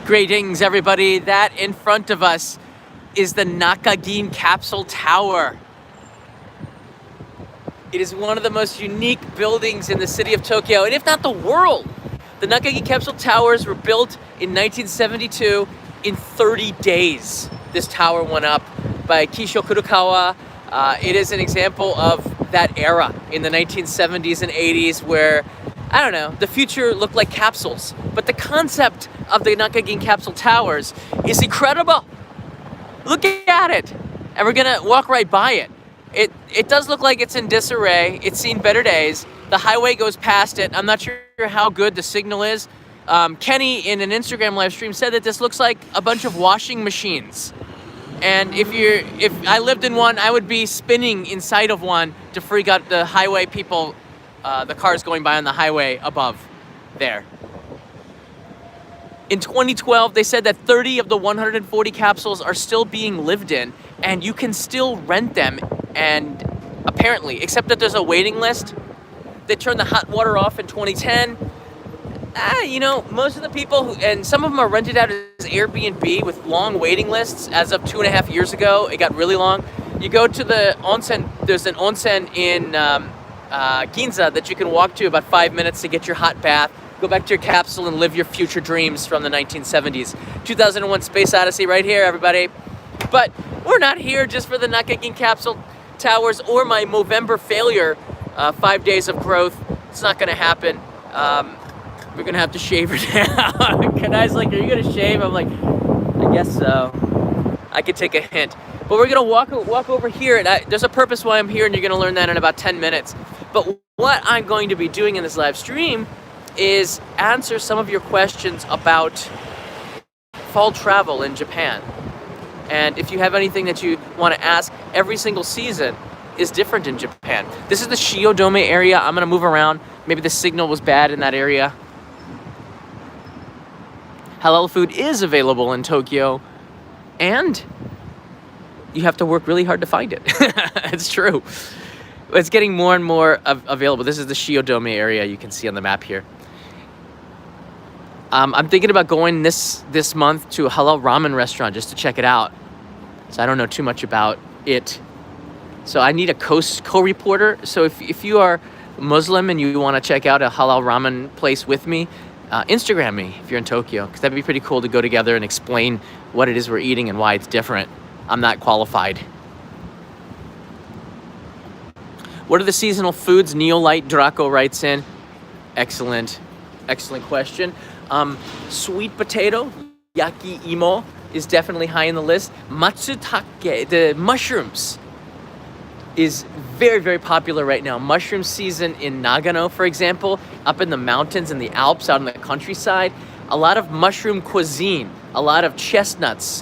Greetings, everybody. That in front of us is the Nakagin Capsule Tower. It is one of the most unique buildings in the city of Tokyo, and if not the world. The Nakagin Capsule Towers were built in 1972 in 30 days. This tower went up by Kisho Kurokawa. It is an example of that era in the 1970s and 80s where, I don't know, the future looked like capsules. But the concept of the Nakagin Capsule Towers is incredible. Look at it. And we're gonna walk right by it. It does look like it's in disarray. It's seen better days. The highway goes past it. I'm not sure how good the signal is. Kenny, in an Instagram live stream, said that this looks like a bunch of washing machines. And if I lived in one, I would be spinning inside of one to freak out the highway people, the cars going by on the highway above there. In 2012, they said that 30 of the 140 capsules are still being lived in, and you can still rent them. And apparently, except that there's a waiting list, they turned the hot water off in 2010. Most of the people and some of them are rented out as Airbnb with long waiting lists. As of 2.5 years ago, it got really long. You go to the onsen, there's an onsen in Ginza that you can walk to about 5 minutes to get your hot bath, go back to your capsule and live your future dreams from the 1970s. 2001 Space Odyssey right here, everybody. But we're not here just for the Nakagin Capsule Towers or my Movember failure, 5 days of growth. It's not gonna happen. We're gonna have to shave her down. Kanai's like, are you gonna shave? I'm like, I guess so. I could take a hint. But we're gonna walk over here, and there's a purpose why I'm here, and you're gonna learn that in about 10 minutes. But what I'm going to be doing in this live stream is answer some of your questions about fall travel in Japan. And if you have anything that you want to ask, every single season is different in Japan. This is the Shiodome area. I'm gonna move around. Maybe the signal was bad in that area. Halal food is available in Tokyo, and you have to work really hard to find it. It's true. It's getting more and more available. This is the Shiodome area you can see on the map here. I'm thinking about going this month to a halal ramen restaurant just to check it out. So I don't know too much about it. So I need a co-reporter. So if you are Muslim and you want to check out a halal ramen place with me, Instagram me if you're in Tokyo, because that'd be pretty cool to go together and explain what it is we're eating and why it's different. I'm not qualified. What are the seasonal foods? Neolite Draco writes in. Excellent question. Sweet potato, yaki imo, is definitely high in the list. Matsutake, the mushrooms, is very, very popular right now. Mushroom season in Nagano, for example, up in the mountains in the Alps, out in the countryside. A lot of mushroom cuisine, a lot of chestnuts,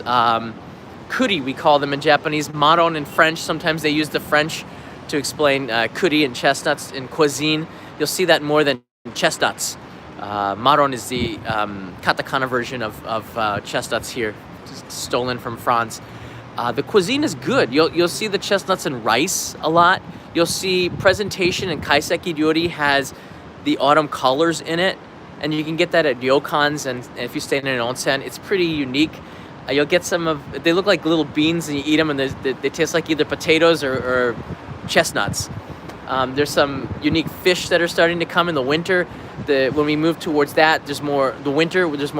kuri we call them in Japanese, maron in French. Sometimes they use the French to explain kuri and chestnuts in cuisine. You'll see that more than chestnuts. Maron is the katakana version of chestnuts here, stolen from France. The cuisine is good. You'll see the chestnuts and rice a lot. You'll see presentation and kaiseki ryori has the autumn colors in it, and you can get that at ryokans, and if you stay in an onsen, it's pretty unique. You'll get they look like little beans, and you eat them, and they taste like either potatoes or chestnuts. There's some unique fish that are starting to come in the winter. When we move towards that, there's more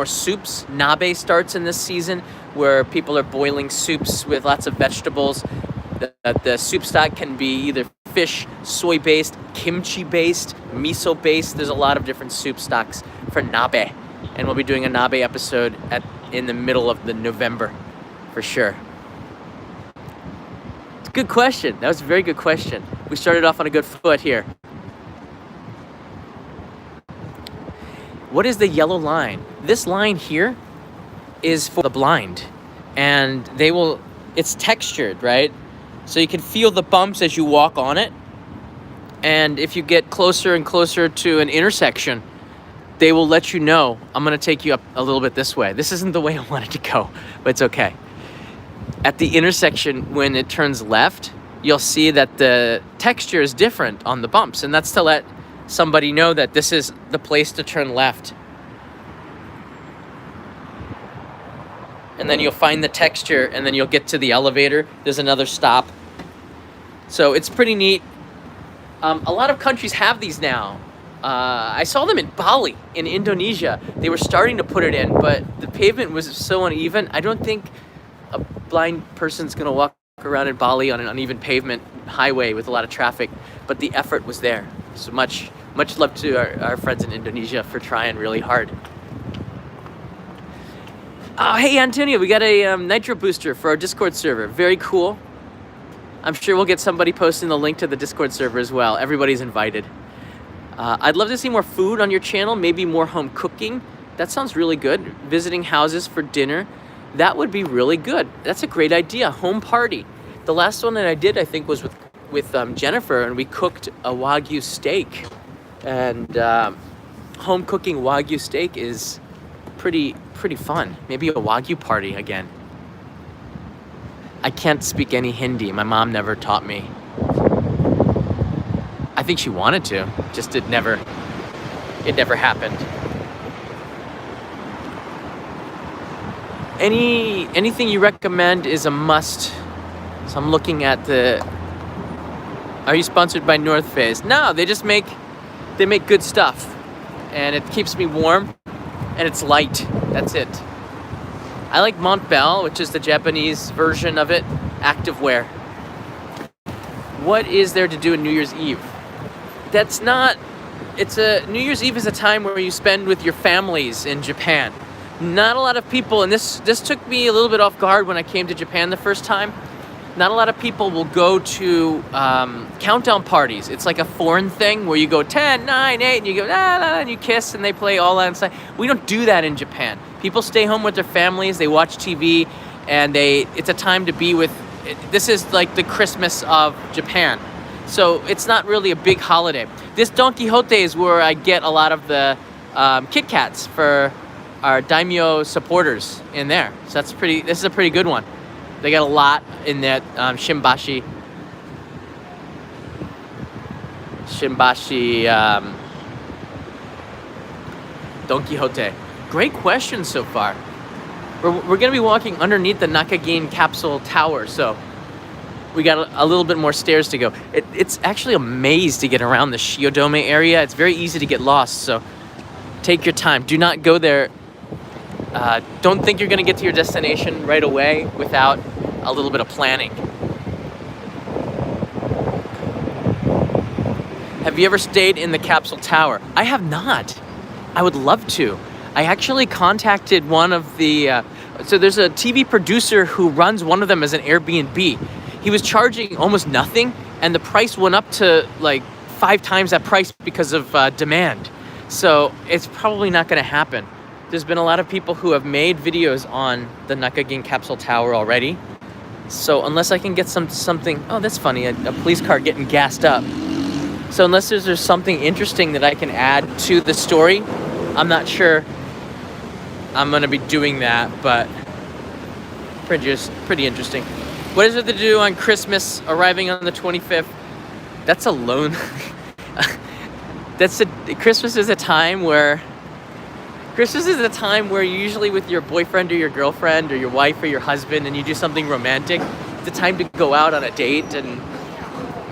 soups. Nabe starts in this season, where people are boiling soups with lots of vegetables. The soup stock can be either fish, soy-based, kimchi-based, miso-based. There's a lot of different soup stocks for nabe. And we'll be doing a nabe episode in the middle of November, for sure. It's a good question. That was a very good question. We started off on a good foot here. What is the yellow line? This line here is for the blind, and it's textured, right? So you can feel the bumps as you walk on it. And if you get closer and closer to an intersection, they will let you know, I'm gonna take you up a little bit this way. This isn't the way I wanted to go, but it's okay. At the intersection, when it turns left, you'll see that the texture is different on the bumps, and that's to let somebody know that this is the place to turn left. and then you'll find the texture, and then you'll get to the elevator. There's another stop. So it's pretty neat. A lot of countries have these now. I saw them in Bali, in Indonesia. They were starting to put it in, but the pavement was so uneven. I don't think a blind person's gonna walk around in Bali on an uneven pavement highway with a lot of traffic, but the effort was there. So much love to our friends in Indonesia for trying really hard. Oh, hey Antonio, we got a nitro booster for our Discord server. Very cool. I'm sure we'll get somebody posting the link to the Discord server as well. Everybody's invited. I'd love to see more food on your channel, maybe more home cooking. That sounds really good. Visiting houses for dinner. That would be really good. That's a great idea. Home party. The last one that I did, I think, was with Jennifer, and we cooked a Wagyu steak. And home cooking Wagyu steak is pretty fun. Maybe a Wagyu party again. I can't speak any Hindi. My mom never taught me. I think she wanted to, just it never happened. Anything you recommend is a must. So I'm looking at the. Are you sponsored by North Face? No, they make good stuff, and it keeps me warm, and it's light. That's it. I like Montbell, which is the Japanese version of it, activewear. What is there to do on New Year's Eve? New Year's Eve is a time where you spend with your families in Japan. Not a lot of people, and this took me a little bit off guard when I came to Japan the first time. Not a lot of people will go to countdown parties. It's like a foreign thing where you go 10, 9, 8, and you go la la, and you kiss, and they play all outside. We don't do that in Japan. People stay home with their families, they watch TV, and it's a time to be with. This is like the Christmas of Japan. So it's not really a big holiday. This Don Quixote is where I get a lot of the Kit Kats for our daimyo supporters in there. So this is a pretty good one. They got a lot in that Shimbashi Don Quixote. Great question so far. We're going to be walking underneath the Nakagin Capsule Tower, so we got a little bit more stairs to go. It's actually a maze to get around the Shiodome area. It's very easy to get lost, so take your time. Do not go there. Don't think you're going to get to your destination right away without a little bit of planning. Have you ever stayed in the Capsule Tower? I have not. I would love to. I actually contacted one of the... so there's a TV producer who runs one of them as an Airbnb. He was charging almost nothing, and the price went up to like 5 times that price because of demand. So it's probably not going to happen. There's been a lot of people who have made videos on the Nakagin Capsule Tower already. So unless I can get something... Oh, that's funny, a police car getting gassed up. So unless there's something interesting that I can add to the story, I'm not sure I'm going to be doing that, but pretty interesting. What is it to do on Christmas, arriving on the 25th? That's a lone... Christmas is a time where you're usually with your boyfriend or your girlfriend or your wife or your husband, and you do something romantic. It's a time to go out on a date and,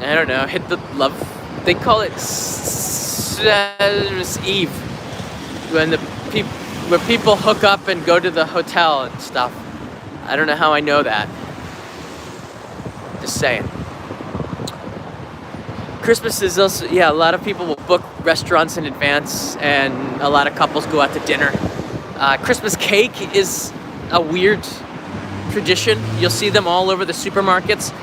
I don't know, hit the love... They call it Christmas Eve, when where people hook up and go to the hotel and stuff. I don't know how I know that. Just saying. Christmas is also, a lot of people will book restaurants in advance, and a lot of couples go out to dinner. Christmas cake is a weird tradition. You'll see them all over the supermarkets.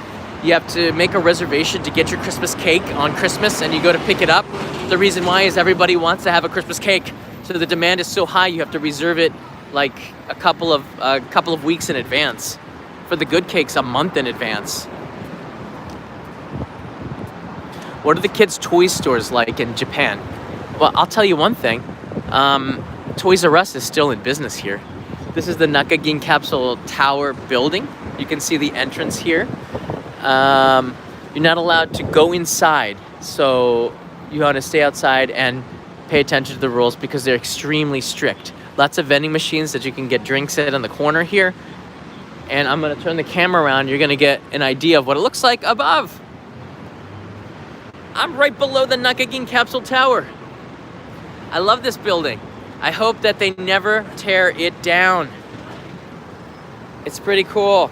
You have to make a reservation to get your Christmas cake on Christmas, and you go to pick it up. The reason why is everybody wants to have a Christmas cake. So the demand is so high, you have to reserve it like a couple of weeks in advance. For the good cakes, a month in advance. What are the kids' toy stores like in Japan? Well, I'll tell you one thing. Toys R Us is still in business here. This is the Nakagin Capsule Tower building. You can see the entrance here. You're not allowed to go inside, so you want to stay outside, and pay attention to the rules because they're extremely strict. Lots of vending machines that you can get drinks at on the corner here. And I'm gonna turn the camera around. You're gonna get an idea of what it looks like above. I'm right below the Nakagin Capsule Tower. I love this building. I hope that they never tear it down. It's pretty cool.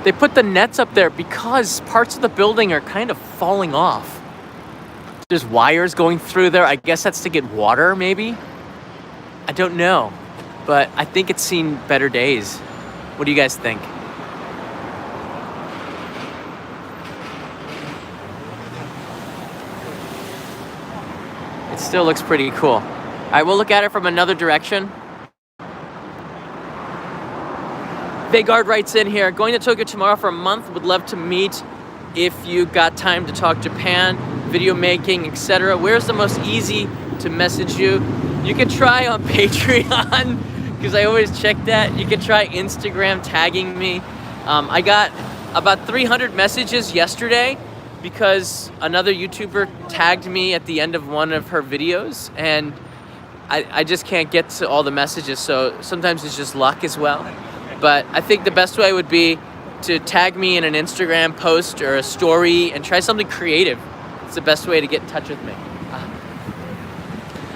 They put the nets up there because parts of the building are kind of falling off. There's wires going through there. I guess that's to get water, maybe? I don't know. But I think it's seen better days. What do you guys think? It still looks pretty cool. All right, we'll look at it from another direction. Vegard writes in here, going to Tokyo tomorrow for a month, would love to meet if you got time to talk Japan, video making, etc. Where's the most easy to message you? You can try on Patreon, because I always check that. You can try Instagram tagging me. I got about 300 messages yesterday because another YouTuber tagged me at the end of one of her videos, and I just can't get to all the messages, so sometimes it's just luck as well. But I think the best way would be to tag me in an Instagram post or a story and try something creative. It's the best way to get in touch with me.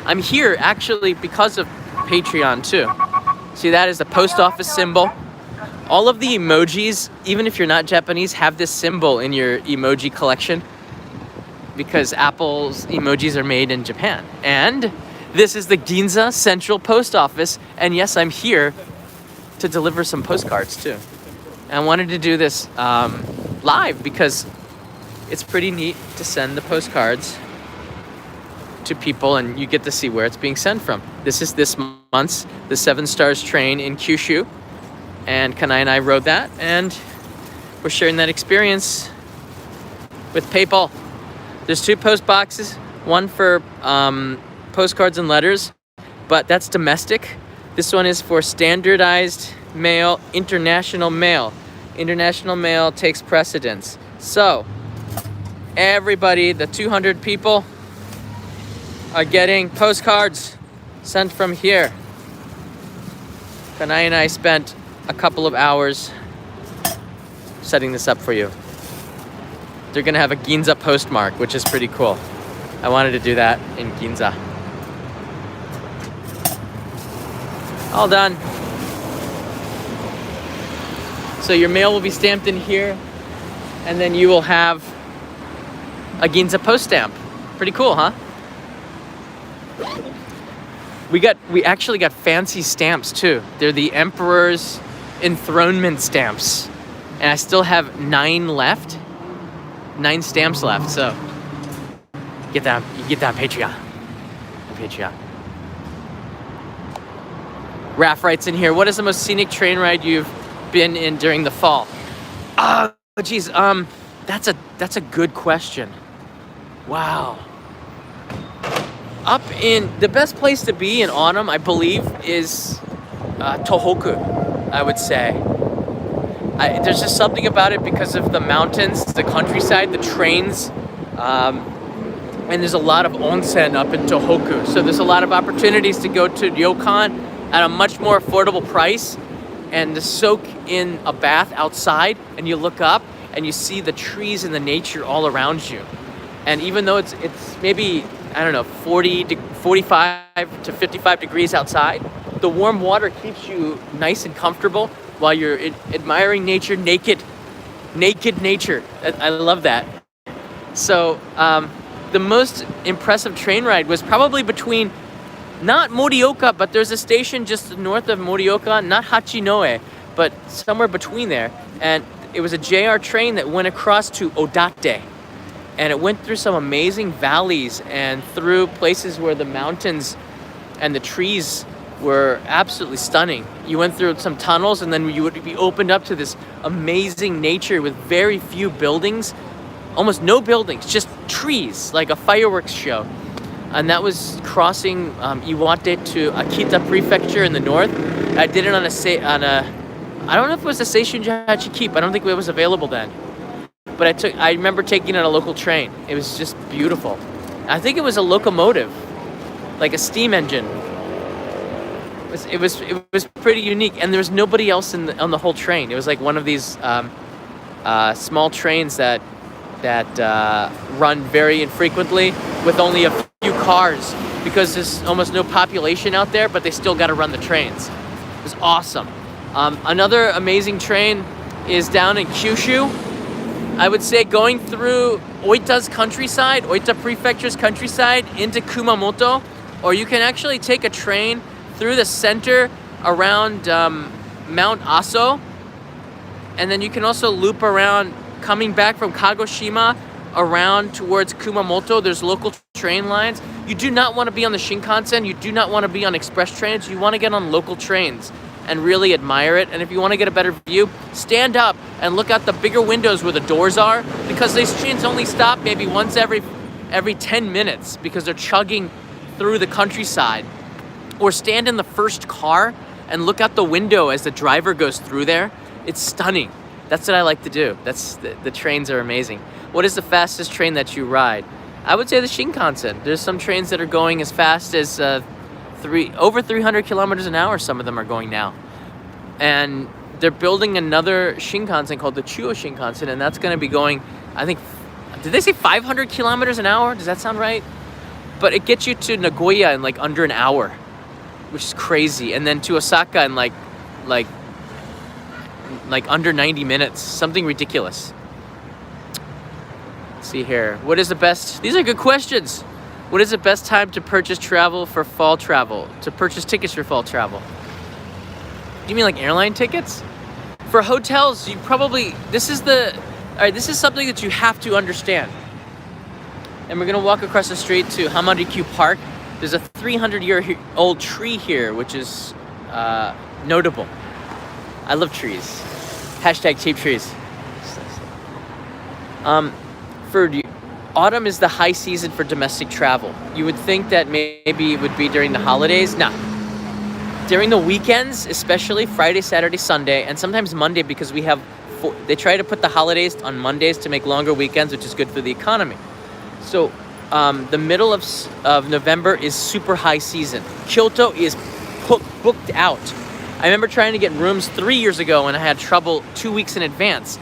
I'm here actually because of Patreon too. See, that is the post office symbol. All of the emojis, even if you're not Japanese, have this symbol in your emoji collection because Apple's emojis are made in Japan. And this is the Ginza Central Post Office. And yes, I'm here to deliver some postcards too. And I wanted to do this live because it's pretty neat to send the postcards to people and you get to see where it's being sent from. This is this month's the 7 Stars train in Kyushu, and Kanai and I rode that, and we're sharing that experience with PayPal. There's 2 post boxes, one for postcards and letters, but that's domestic. This one is for standardized mail, international mail. International mail takes precedence. So, everybody, the 200 people, are getting postcards sent from here. Kanai and I spent a couple of hours setting this up for you. They're gonna have a Ginza postmark, which is pretty cool. I wanted to do that in Ginza. All done. So your mail will be stamped in here, and then you will have a Ginza post stamp. Pretty cool, huh? We actually got fancy stamps too. They're the Emperor's enthronement stamps. And I still have 9 left. 9 stamps left, so you get that Patreon. Patreon. Raph writes in here, what is the most scenic train ride you've been in during the fall? Oh geez, that's a good question. Wow. Up in the best place to be in autumn, I believe, is Tohoku, I would say. There's just something about it because of the mountains, the countryside, the trains, and there's a lot of onsen up in Tohoku. So there's a lot of opportunities to go to ryokan at a much more affordable price and to soak in a bath outside, and you look up and you see the trees and the nature all around you. And even though it's maybe, I don't know, 45 to 55 degrees outside, the warm water keeps you nice and comfortable while you're admiring nature, naked nature. I love that. So the most impressive train ride was probably between, not Morioka, but there's a station just north of Morioka, not Hachinoe, but somewhere between there. And it was a JR train that went across to Odate. And it went through some amazing valleys and through places where the mountains and the trees were absolutely stunning. You went through some tunnels and then you would be opened up to this amazing nature with very few buildings, almost no buildings, just trees, like a fireworks show. And that was crossing Iwate to Akita Prefecture in the north. I did it on a I don't know if it was a Seishun Jahachi Keep. I don't think it was available then. But I remember taking it on a local train. It was just beautiful. I think it was a locomotive, like a steam engine. It was pretty unique, and there was nobody else on the whole train. It was like one of these small trains that run very infrequently with only a few cars, because there's almost no population out there, but they still got to run the trains. It was awesome. Another amazing train is down in Kyushu. I would say going through Oita's countryside, Oita Prefecture's countryside into Kumamoto, or you can actually take a train through the center around Mount Aso, and then you can also loop around coming back from Kagoshima around towards Kumamoto. There's local train lines. You do not want to be on the Shinkansen. You do not want to be on express trains. You want to get on local trains and really admire it. And if you want to get a better view, stand up and look out the bigger windows where the doors are, because these trains only stop maybe once every 10 minutes because they're chugging through the countryside. Or stand in the first car and look out the window as the driver goes through there. It's stunning. That's what I like to do. The trains are amazing. What is the fastest train that you ride? I would say the Shinkansen. There's some trains that are going as fast as over 300 kilometers an hour. Some of them are going now. And they're building another Shinkansen called the Chuo Shinkansen, and that's going to be going, I think, did they say 500 kilometers an hour? Does that sound right? But it gets you to Nagoya in like under an hour, which is crazy. And then to Osaka in like under 90 minutes, something ridiculous. Let's see here. What is the best? These are good questions. What is the best time to purchase travel for fall travel? To purchase tickets for fall travel? Do you mean like airline tickets? For hotels, you probably, this is something that you have to understand. And we're gonna walk across the street to Hamarikyu Park. There's a 300-year-old tree here, which is notable. I love trees. Hashtag cheap trees. Autumn is the high season for domestic travel. You would think that maybe it would be during the holidays. No. During the weekends, especially Friday, Saturday, Sunday, and sometimes Monday, because they try to put the holidays on Mondays to make longer weekends, which is good for the economy. So the middle of November is super high season. Kyoto is booked out. I remember trying to get rooms 3 years ago, and I had trouble 2 weeks in advance.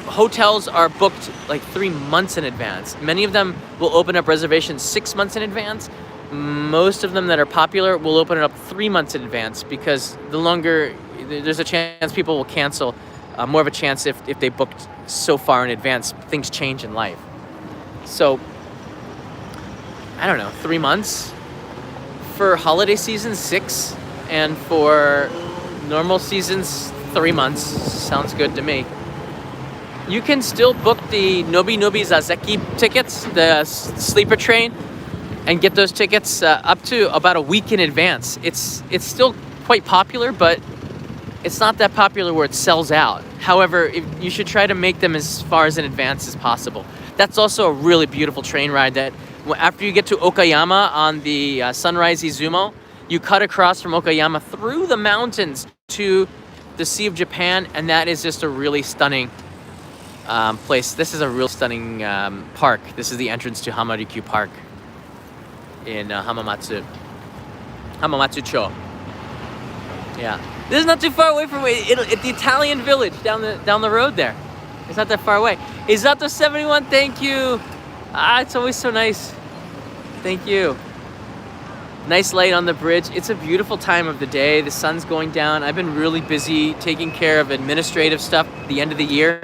Hotels are booked like 3 months in advance. Many of them will open up reservations 6 months in advance. Most of them that are popular will open it up 3 months in advance, because the longer, there's a chance people will cancel. More of a chance if they booked so far in advance. Things change in life. So, I don't know, 3 months? For holiday season, 6. And for normal seasons, 3 months. Sounds good to me. You can still book the Nobi Nobi Zazeki tickets, the sleeper train, and get those tickets up to about a week in advance. It's still quite popular, but it's not that popular where it sells out. However, you should try to make them as far as in advance as possible. That's also a really beautiful train ride that after you get to Okayama on the Sunrise Izumo, you cut across from Okayama through the mountains to the Sea of Japan, and that is just a really stunning place. This is a real stunning park. This is the entrance to Hamarikyu Park in Hamamatsu-cho. Yeah, this is not too far away from the Italian village down the road there. It's not that far away. Izato 71, thank you. It's always so nice. Thank you. Nice light on the bridge. It's a beautiful time of the day. The sun's going down. I've been really busy taking care of administrative stuff at the end of the year,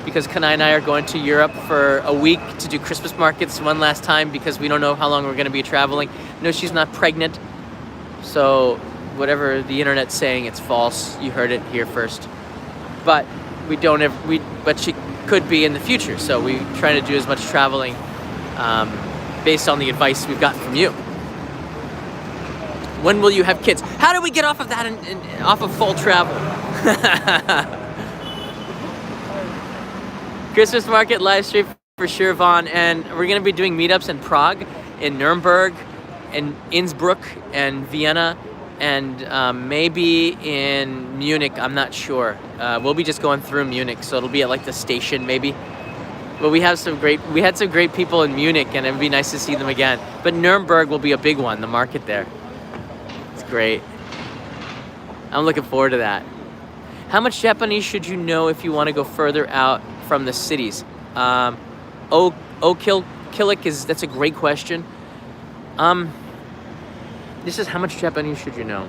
because Kanai and I are going to Europe for a week to do Christmas markets one last time, because we don't know how long we're going to be traveling. No, she's not pregnant. So whatever the internet's saying, it's false. You heard it here first. But but she could be in the future. So we try to do as much traveling based on the advice we've gotten from you. When will you have kids? How do we get off of that and off of fall travel? Christmas market live stream for sure, Vaughn. And we're going to be doing meetups in Prague, in Nuremberg, in Innsbruck, and Vienna, and maybe in Munich. I'm not sure. We'll be just going through Munich, so it'll be at like the station maybe. But we had some great people in Munich, and it'd be nice to see them again. But Nuremberg will be a big one, the market there. It's great. I'm looking forward to that. How much Japanese should you know if you want to go further out from the cities? That's a great question. This is how much Japanese should you know?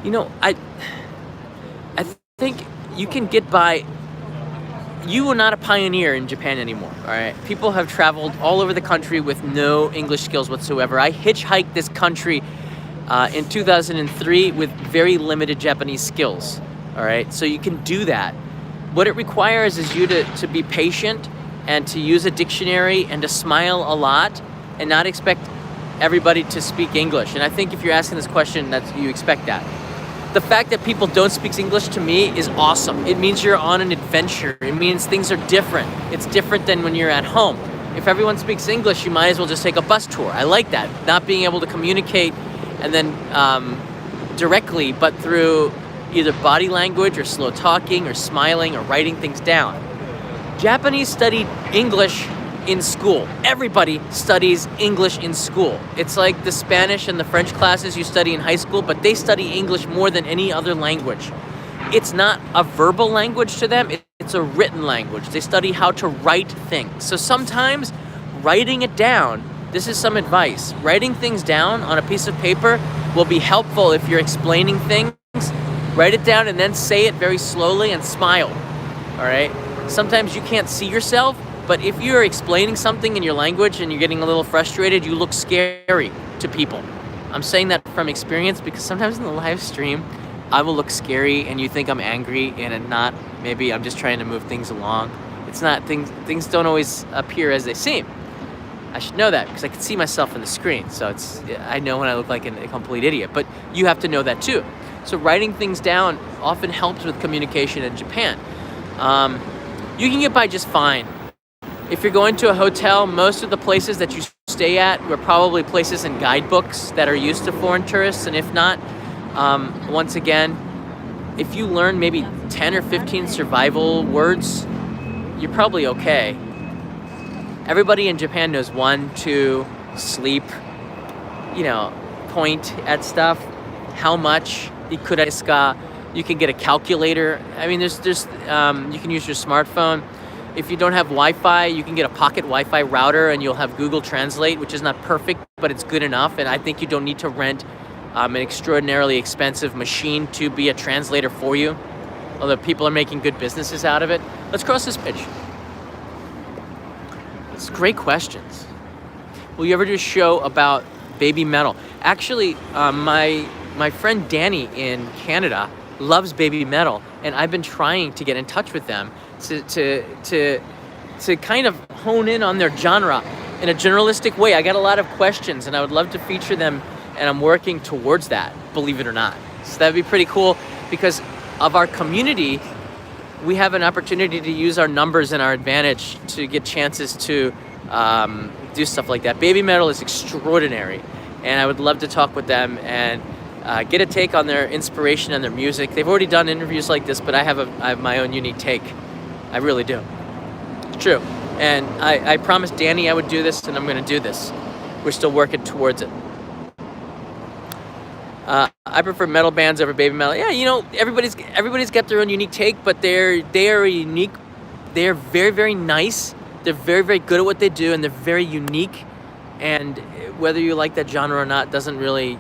You know, I think you can get by. You are not a pioneer in Japan anymore, all right? People have traveled all over the country with no English skills whatsoever. I hitchhiked this country in 2003 with very limited Japanese skills, all right? So you can do that. What it requires is you to be patient and to use a dictionary and to smile a lot and not expect everybody to speak English. And I think if you're asking this question, you expect that. The fact that people don't speak English to me is awesome. It means you're on an adventure. It means things are different. It's different than when you're at home. If everyone speaks English, you might as well just take a bus tour. I like that. Not being able to communicate and then directly, but through either body language or slow talking or smiling or writing things down. Japanese studied English in school. Everybody studies English in school. It's like the Spanish and the French classes you study in high school, but they study English more than any other language. It's not a verbal language to them, it's a written language. They study how to write things. So sometimes writing it down, this is some advice, writing things down on a piece of paper will be helpful if you're explaining things. Write it down and then say it very slowly and smile, all right? Sometimes you can't see yourself, but if you're explaining something in your language and you're getting a little frustrated, you look scary to people. I'm saying that from experience because sometimes in the live stream, I will look scary and you think I'm angry and not. Maybe I'm just trying to move things along. It's not, things don't always appear as they seem. I should know that because I can see myself in the screen. So I know when I look like a complete idiot, but you have to know that too. So writing things down often helps with communication in Japan. You can get by just fine. If you're going to a hotel, most of the places that you stay at were probably places in guidebooks that are used to foreign tourists. And if not, once again, if you learn maybe 10 or 15 survival words, you're probably okay. Everybody in Japan knows 1, 2, sleep, point at stuff, how much, ikura desu ka. You can get a calculator. I mean, there's you can use your smartphone. If you don't have Wi-Fi, you can get a pocket Wi-Fi router and you'll have Google Translate, which is not perfect, but it's good enough. And I think you don't need to rent an extraordinarily expensive machine to be a translator for you, although people are making good businesses out of it. Let's cross this bridge. It's great questions. Will you ever do a show about Babymetal? Actually, my friend Danny in Canada loves Babymetal, and I've been trying to get in touch with them to kind of hone in on their genre in a journalistic way. I got a lot of questions, and I would love to feature them, and I'm working towards that, believe it or not. So that'd be pretty cool because of our community. We have an opportunity to use our numbers and our advantage to get chances to do stuff like that. Babymetal is extraordinary, and I would love to talk with them and get a take on their inspiration and their music. They've already done interviews like this, but I have my own unique take. I really do. It's true. And I promised Danny I would do this, and I'm going to do this. We're still working towards it. I prefer metal bands over Babymetal. Yeah, everybody's got their own unique take, but they are unique. They are very, very nice. They're very, very good at what they do, and they're very unique. And whether you like that genre or not doesn't really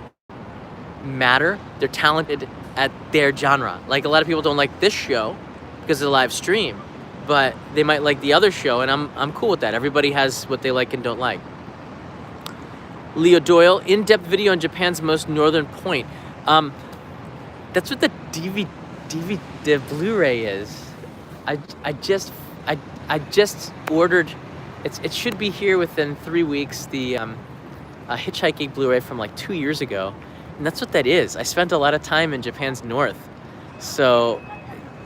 matter. They're talented at their genre. Like, a lot of people don't like this show because of the live stream, but they might like the other show, and I'm cool with that. Everybody has what they like and don't like. Leo Doyle, in-depth video on Japan's most northern point. That's what the the Blu-ray is. I just ordered. It should be here within 3 weeks. The hitchhiking Blu-ray from like 2 years ago, and that's what that is. I spent a lot of time in Japan's north, so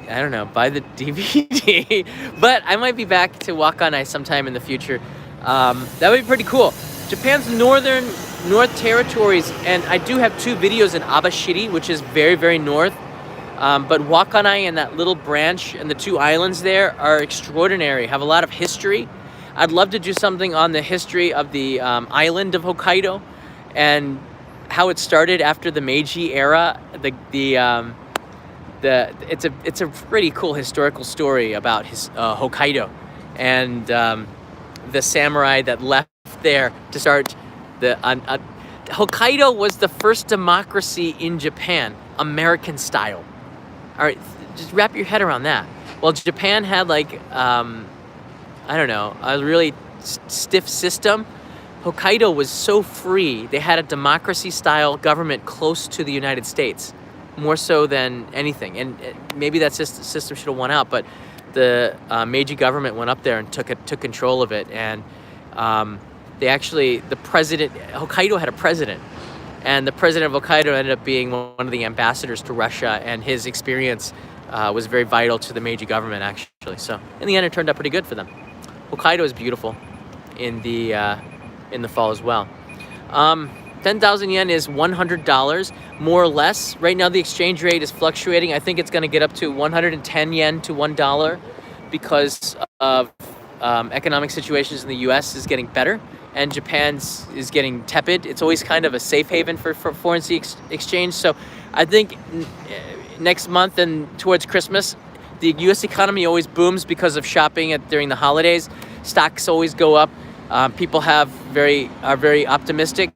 I don't know. Buy the DVD, but I might be back to Walk on Ice sometime in the future. That would be pretty cool. Japan's north territories, and I do have 2 videos in Abashiri, which is very, very north. But Wakkanai and that little branch and the 2 islands there are extraordinary, have a lot of history. I'd love to do something on the history of the island of Hokkaido and how it started after the Meiji era. It's a pretty cool historical story about Hokkaido and the samurai that left there to start the Hokkaido was the first democracy in Japan, American style. All right, just wrap your head around that. Well, Japan had like I don't know, a really stiff system. Hokkaido was so free. They had a democracy style government close to the United States, more so than anything. And maybe that system should have won out, but the Meiji government went up there and took control of it. And the president, Hokkaido had a president, and the president of Hokkaido ended up being one of the ambassadors to Russia, and his experience was very vital to the Meiji government, actually. So in the end, it turned out pretty good for them. Hokkaido is beautiful in the fall as well. 10,000 yen is $100, more or less. Right now, the exchange rate is fluctuating. I think it's going to get up to 110 yen to $1 because of economic situations in the U.S. is getting better, and Japan's is getting tepid. It's always kind of a safe haven for foreign exchange. So I think next month and towards Christmas, the U.S. economy always booms because of shopping during the holidays. Stocks always go up. People are very optimistic.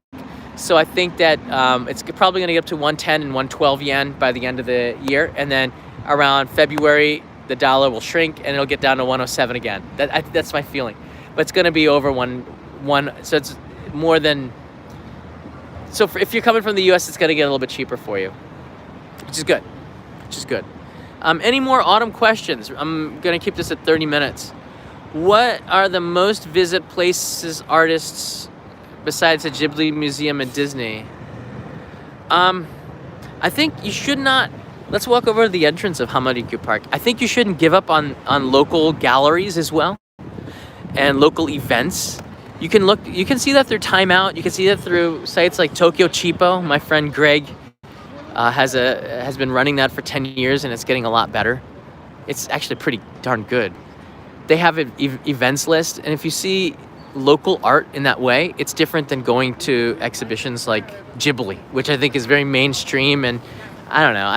So I think that it's probably going to get up to 110 and 112 yen by the end of the year. And then around February, the dollar will shrink and it'll get down to 107 again. That's my feeling. But it's going to be over one. So it's more than... So if you're coming from the U.S., it's going to get a little bit cheaper for you, which is good. Any more autumn questions? I'm going to keep this at 30 minutes. What are the most visit places artists besides the Ghibli Museum and Disney? I think you should not... Let's walk over to the entrance of Hamarikyu Park. I think you shouldn't give up on local galleries as well and local events. You can see that through Time Out. You can see that through sites like Tokyo Cheapo. My friend Greg has been running that for 10 years, and it's getting a lot better. It's actually pretty darn good. They have an events list, and if you see local art in that way, it's different than going to exhibitions like Ghibli, which I think is very mainstream. And I don't know,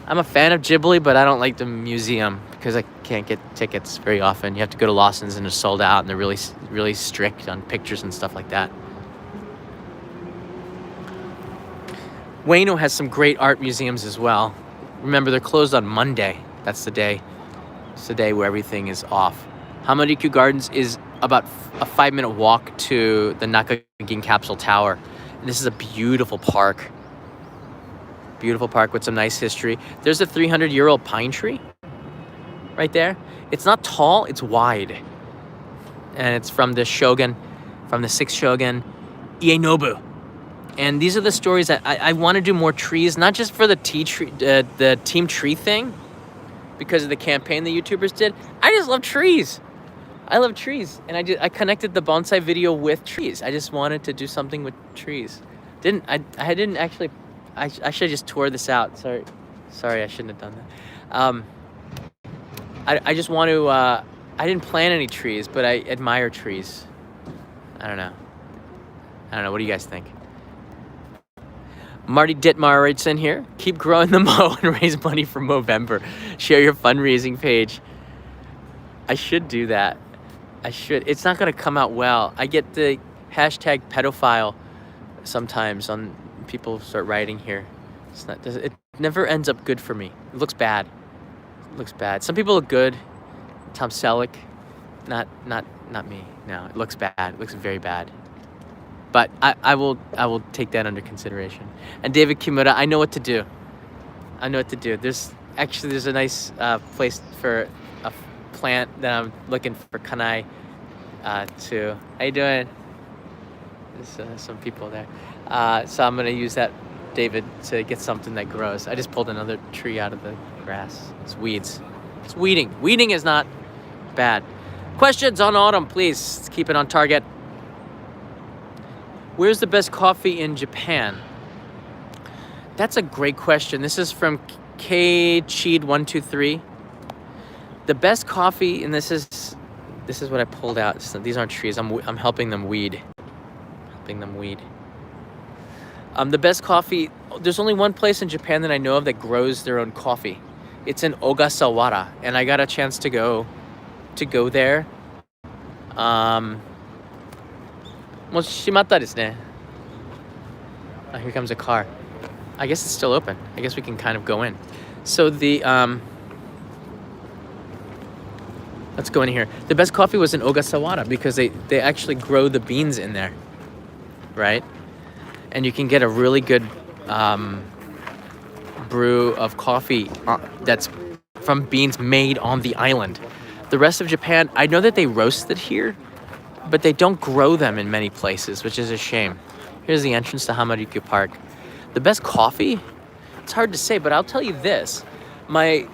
I'm a fan of Ghibli, but I don't like the museum because I can't get tickets very often. You have to go to Lawson's and they're sold out, and they're really, really strict on pictures and stuff like that. Ueno has some great art museums as well. Remember, they're closed on Monday. That's the day. It's the day where everything is off. Hamarikyu Gardens is about a 5-minute walk to the Nakagin Capsule Tower. And this is a beautiful park. Beautiful park with some nice history. There's a 300-year-old pine tree right there. It's not tall, it's wide. And it's from the shogun, from the 6th shogun, Ieyasu. And these are the stories that I want to do more trees, not just for the team tree thing, because of the campaign the YouTubers did. I just love trees. I love trees, and I connected the bonsai video with trees. I just wanted to do something with trees. I didn't actually. I should have just tore this out. Sorry, I shouldn't have done that. I just want to. I didn't plant any trees, but I admire trees. I don't know. What do you guys think? Marty Ditmar writes in here, keep growing the Mo and raise money for Movember. Share your fundraising page. I should do that. I should. It's not going to come out well. I get the hashtag pedophile sometimes on people start writing here. It never ends up good for me. It looks bad. Some people look good. Tom Selleck, not me. No, it looks bad. It looks very bad. But I will take that under consideration. And David Kimura, I know what to do. There's a nice place for a plant that I'm looking for Kanai to. How you doing? There's some people there. So I'm going to use that, David, to get something that grows. I just pulled another tree out of the grass. It's weeds. It's weeding. Weeding is not bad. Questions on autumn, please. Let's keep it on target. Where's the best coffee in Japan? That's a great question. This is from K Cheed 123. The best coffee, and this is what I pulled out. So these aren't trees. I'm helping them weed. The best coffee. There's only one place in Japan that I know of that grows their own coffee. It's in Ogasawara, and I got a chance to go there. もう閉まったですね. Here comes a car. I guess it's still open. I guess we can kind of go in. So let's go in here. The best coffee was in Ogasawara because they actually grow the beans in there, right? And you can get a really good brew of coffee that's from beans made on the island. The rest of Japan, I know that they roast it here, but they don't grow them in many places, which is a shame. Here's the entrance to Hamaryuku Park. The best coffee? It's hard to say, but I'll tell you this. I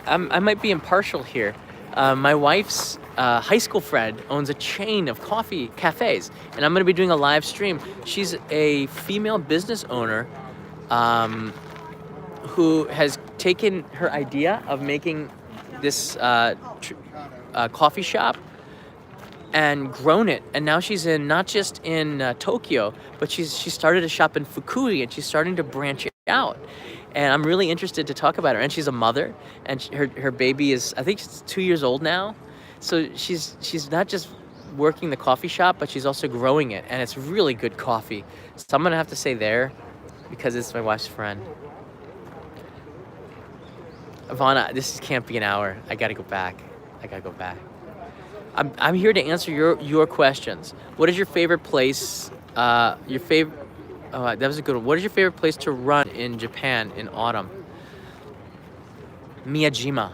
might be impartial here. My wife's high school friend owns a chain of coffee cafes, and I'm going to be doing a live stream. She's a female business owner who has taken her idea of making this coffee shop and grown it, and now she's in not just in Tokyo, but she started a shop in Fukui, and she's starting to branch out. And I'm really interested to talk about her. And she's a mother, and her baby is, I think she's 2 years old now. So she's not just working the coffee shop, but she's also growing it, and it's really good coffee. So I'm gonna have to say there because it's my wife's friend. Ivana, this can't be an hour. I gotta go back. I'm here to answer your questions. What is your favorite place? That was a good one. What is your favorite place to run in Japan in autumn? Miyajima.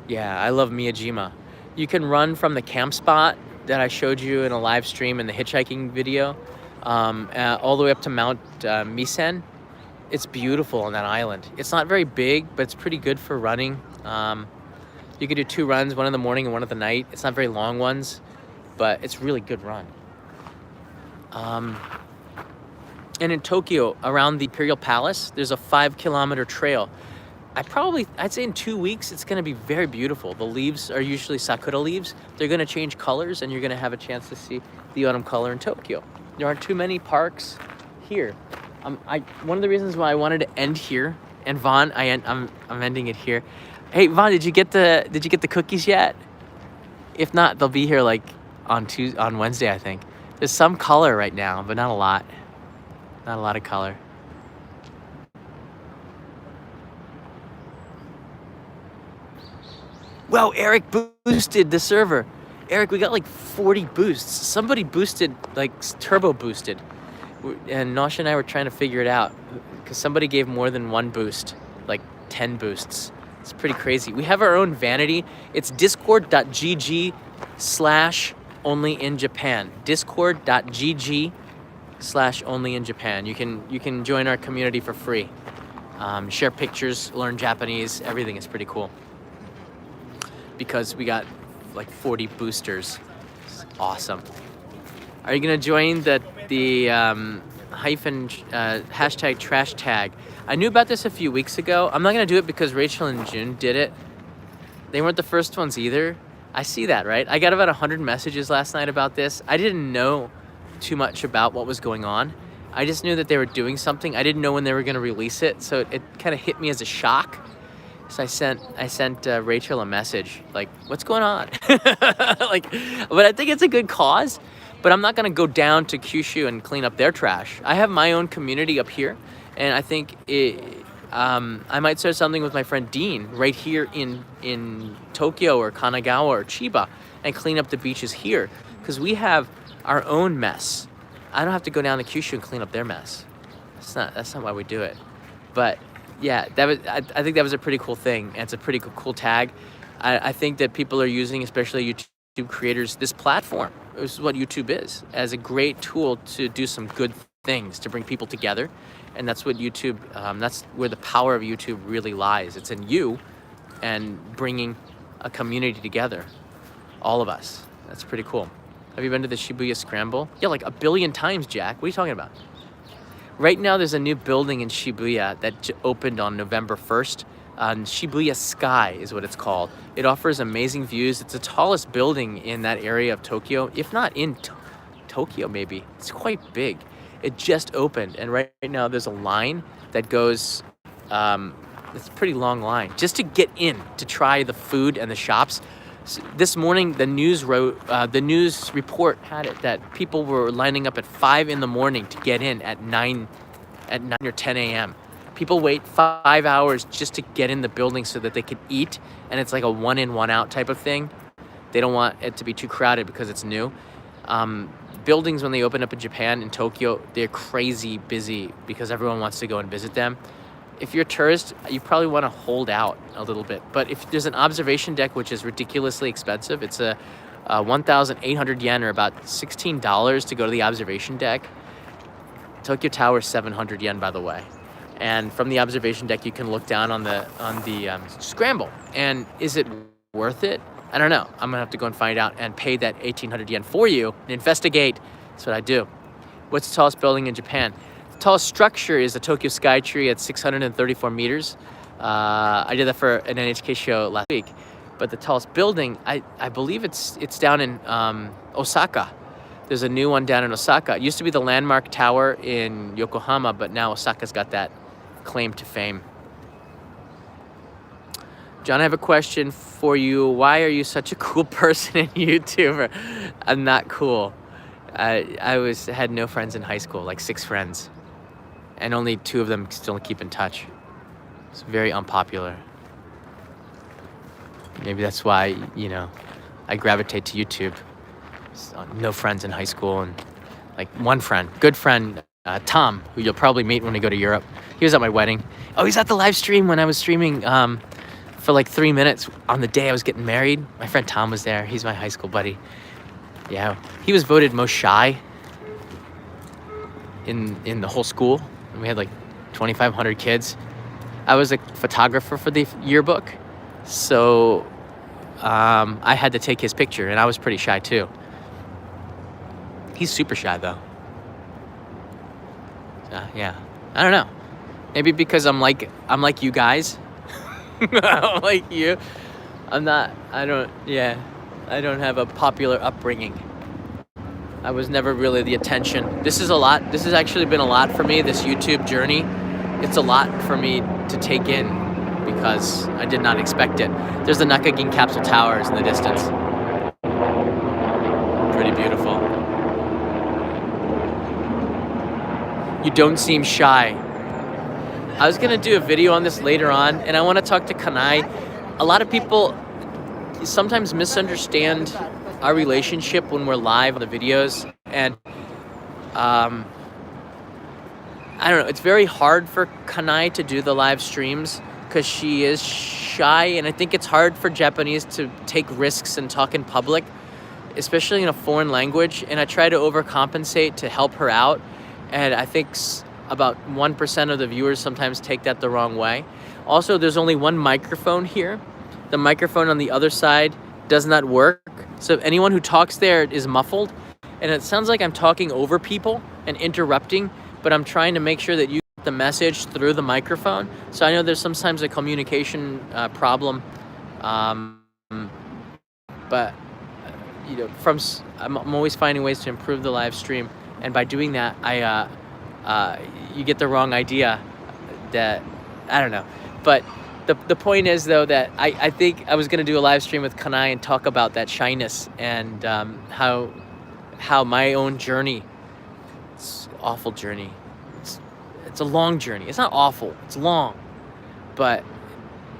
Yeah, I love Miyajima. You can run from the camp spot that I showed you in a live stream in the hitchhiking video, all the way up to Mount Misen. It's beautiful on that island. It's not very big, but it's pretty good for running. You can do 2 runs, one in the morning and one at the night. It's not very long ones, but it's really good run. And in Tokyo, around the Imperial Palace, there's a 5-kilometer trail. I'd say in 2 weeks, it's gonna be very beautiful. The leaves are usually sakura leaves. They're gonna change colors, and you're gonna have a chance to see the autumn color in Tokyo. There aren't too many parks here. One of the reasons why I wanted to end here, and Vaughn, I'm ending it here. Hey Vaughn, did you get the cookies yet? If not, they'll be here like on Wednesday, I think. There's some color right now, but not a lot. Not a lot of color. Wow, Eric boosted the server. Eric, we got like 40 boosts. Somebody boosted, like turbo boosted. And Nosh and I were trying to figure it out because somebody gave more than 1 boost, like 10 boosts. It's pretty crazy. We have our own vanity. It's discord.gg/onlyinjapan. Discord.gg/onlyinjapan. You can join our community for free. Share pictures, learn Japanese. Everything is pretty cool. Because we got like 40 boosters. It's awesome. Are you gonna join the hashtag trash tag? I knew about this a few weeks ago. I'm not gonna do it because Rachel and June did it. They weren't the first ones either. I see that, right? I got about 100 messages last night about this. I didn't know too much about what was going on. I just knew that they were doing something. I didn't know when they were gonna release it, so it kind of hit me as a shock. So I sent Rachel a message like, "What's going on?" But I think it's a good cause. But I'm not gonna go down to Kyushu and clean up their trash. I have my own community up here, and I think I might start something with my friend Dean right here in Tokyo or Kanagawa or Chiba and clean up the beaches here because we have our own mess. I don't have to go down to Kyushu and clean up their mess. That's not why we do it. But yeah, I think that was a pretty cool thing, and it's a pretty cool tag. I think that people are using, especially YouTube creators, this platform. This is what YouTube is, as a great tool to do some good things, to bring people together. And that's what YouTube, that's where the power of YouTube really lies. It's in you and bringing a community together. All of us. That's pretty cool. Have you been to the Shibuya Scramble? Yeah, like 1 billion times, Jack. What are you talking about? Right now, there's a new building in Shibuya that opened on November 1st. Shibuya Sky is what it's called. It offers amazing views. It's the tallest building in that area of Tokyo, if not in Tokyo, maybe. It's quite big. It just opened, and right now there's a line that goes, it's a pretty long line, just to get in, to try the food and the shops. This morning, the news report had it that people were lining up at 5 in the morning to get in at 9 or 10 a.m. People wait 5 hours just to get in the building so that they could eat, and it's like a one in, one out type of thing. They don't want it to be too crowded because it's new. Buildings, when they open up in Japan, in Tokyo, they're crazy busy because everyone wants to go and visit them. If you're a tourist, you probably want to hold out a little bit. But if there's an observation deck, which is ridiculously expensive, it's a 1,800 yen, or about $16 to go to the observation deck. Tokyo Tower is 700 yen, by the way. And from the observation deck, you can look down on the Scramble. And is it worth it? I don't know. I'm gonna have to go and find out and pay that 1,800 yen for you and investigate. That's what I do. What's the tallest building in Japan? The tallest structure is the Tokyo Sky Tree at 634 meters. I did that for an NHK show last week. But the tallest building, I believe it's down in Osaka. There's a new one down in Osaka. It used to be the Landmark Tower in Yokohama, but now Osaka's got that claim to fame. John, I have a question for you. Why are you such a cool person and YouTuber? I'm not cool. I had no friends in high school, like 6 friends. And only 2 of them still keep in touch. It's very unpopular. Maybe that's why, I gravitate to YouTube. No friends in high school, and like one friend, good friend, Tom, who you'll probably meet when we go to Europe. He was at my wedding. Oh, he's at the live stream when I was streaming for like 3 minutes on the day I was getting married. My friend Tom was there. He's my high school buddy. Yeah, he was voted most shy in the whole school. And we had like 2,500 kids. I was a photographer for the yearbook, so I had to take his picture, and I was pretty shy too. He's super shy though. Yeah, I don't know. Maybe because I'm like you guys. I'm like you. I don't have a popular upbringing. I was never really the attention. This has actually been a lot for me, this YouTube journey. It's a lot for me to take in because I did not expect it. There's the Nakagin Capsule Towers in the distance. Pretty beautiful. You don't seem shy. I was gonna do a video on this later on, and I want to talk to Kanai. A lot of people sometimes misunderstand our relationship when we're live on the videos, and I don't know, it's very hard for Kanai to do the live streams because she is shy, and I think it's hard for Japanese to take risks and talk in public, especially in a foreign language, and I try to overcompensate to help her out, and I think about 1% of the viewers sometimes take that the wrong way. Also, there's only one microphone here. The microphone on the other side does not work, so anyone who talks there is muffled, and it sounds like I'm talking over people and interrupting, but I'm trying to make sure that you get the message through the microphone. So I know there's sometimes a communication problem, but I'm always finding ways to improve the live stream, and by doing that, you get the wrong idea that, I don't know. But the point is, though, that I think I was going to do a live stream with Kanai and talk about that shyness and how my own journey, it's an awful journey. It's a long journey. It's not awful. It's long. But,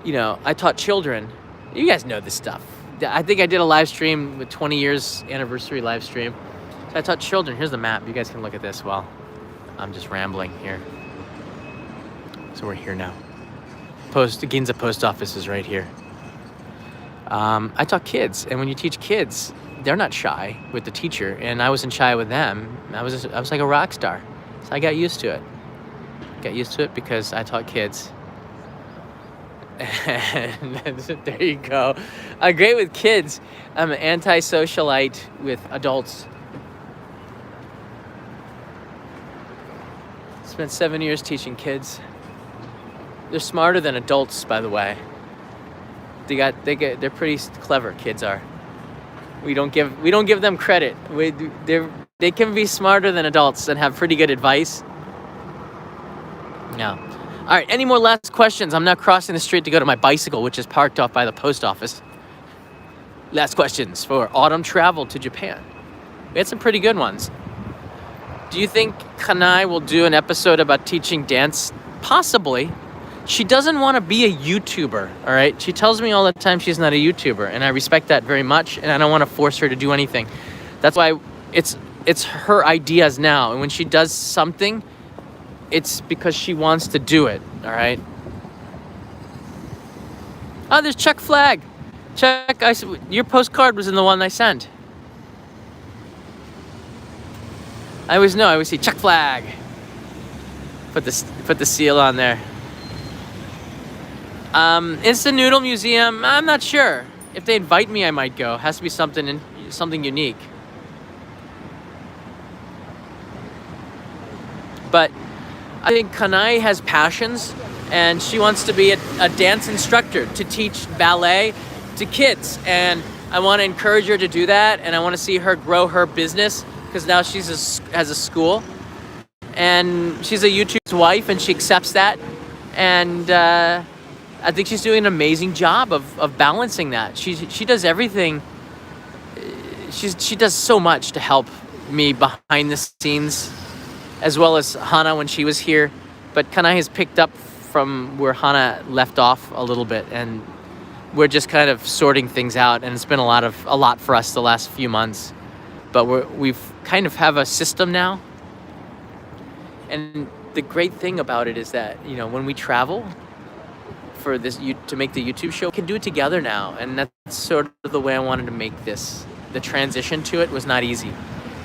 I taught children. You guys know this stuff. I think I did a live stream with 20 years anniversary live stream. So I taught children. Here's the map. You guys can look at this while I'm just rambling here. So we're here now. The Ginza post office is right here. I taught kids, and when you teach kids, they're not shy with the teacher, and I wasn't shy with them. I was like a rock star, so I got used to it. Because I taught kids. And there you go. I'm great with kids. I'm an anti-socialite with adults. Spent 7 years teaching kids. They're smarter than adults, by the way. They're pretty clever. Kids are. We don't give them credit. They can be smarter than adults and have pretty good advice. Yeah. All right. Any more last questions? I'm now crossing the street to go to my bicycle, which is parked off by the post office. Last questions for autumn travel to Japan. We had some pretty good ones. Do you think Kanai will do an episode about teaching dance? Possibly. She doesn't want to be a YouTuber, all right? She tells me all the time she's not a YouTuber, and I respect that very much, and I don't want to force her to do anything. That's why it's her ideas now, and when she does something, it's because she wants to do it, all right? Oh, there's Chuck Flag. Chuck, your postcard was in the one I sent. I always see Chuck Flag. Put the seal on there. Instant Noodle Museum, I'm not sure. If they invite me, I might go. Has to be something unique. But I think Kanai has passions, and she wants to be a dance instructor to teach ballet to kids. And I want to encourage her to do that, and I want to see her grow her business, because now she has a school. And she's a YouTuber's wife, and she accepts that. And I think she's doing an amazing job of balancing that. She does everything. She does so much to help me behind the scenes, as well as Hana when she was here. But Kanai has picked up from where Hana left off a little bit, and we're just kind of sorting things out. And it's been a lot for us the last few months. But we've kind of have a system now. And the great thing about it is that, when we travel for this to make the YouTube show, we can do it together now, and that's sort of the way I wanted to make this. The transition to it was not easy,